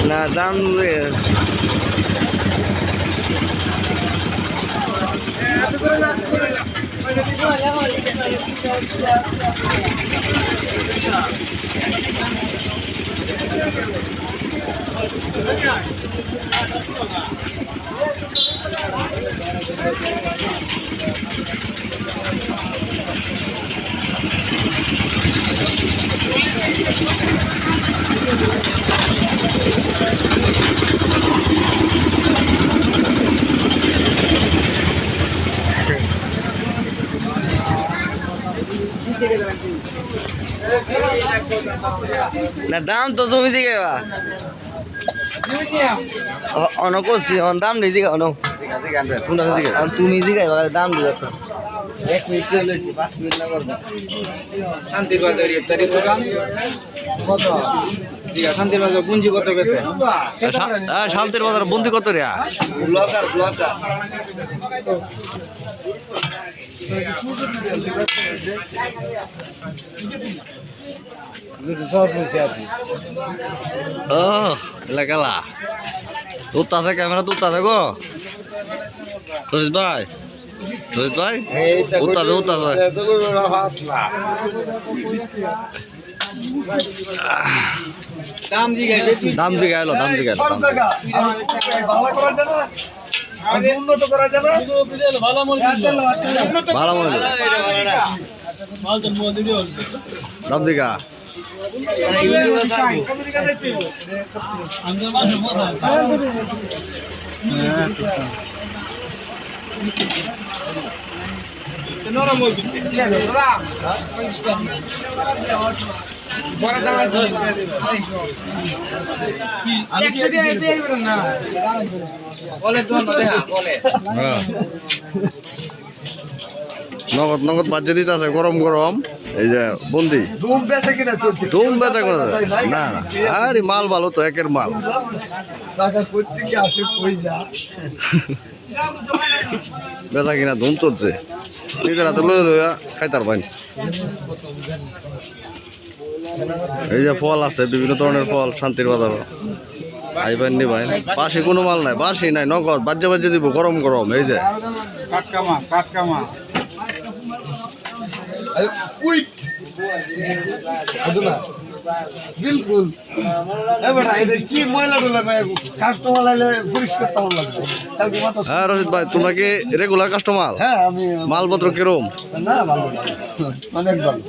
না দাম না দাম তো তুমি দিকে অনেক দাম নেই দিকে অনেক তুমি দিকে দাম দিবে 1 মিনিট করে লইছি 5 মিনিট না করবো শান্তির বাজার ইফতারি দোকান কত শান্তির বাজার পুঞ্জি কত গেছে শান্তির বাজার বন্দি কত রে ব্লকার ও এলাকালা তুলতে আছে ক্যামেরা তুলতে আছে গো রোহিত ভাই উত্তা দাম দিকে এলো উন্নত করা যাবে ভালো মনে দাম দিকা নগদ বাজে দিতে আছে গরম এই যে বন্দি ধুম বেচা কিনা চলছে ধুম বেচা করে না আরে মাল ভালো তো একের মাল টাকা করতে কি আসে কই যা বেচা কিনা ধুম চলছে নিজের হাতে লইয়া খাইতার পাইনি এই যে ফল আছে বিভিন্ন ধরনের ফল শান্তির বাজার আইবেন নি ভাই পাশে কোনো মাল নাই বাসি নাই নগদ বাজে দিব গরম এই যে কাটকামা কুইট বিলকুল এটা কি ময়লা টলা কাস্টমার আইলে পরিষ্কার তেমন লাগবে হ্যাঁ রোহিত ভাই তোমরা কি রেগুলার কাস্টমার হ্যাঁ আমি মালপত্র কিরম না ভালো অনেক ভালো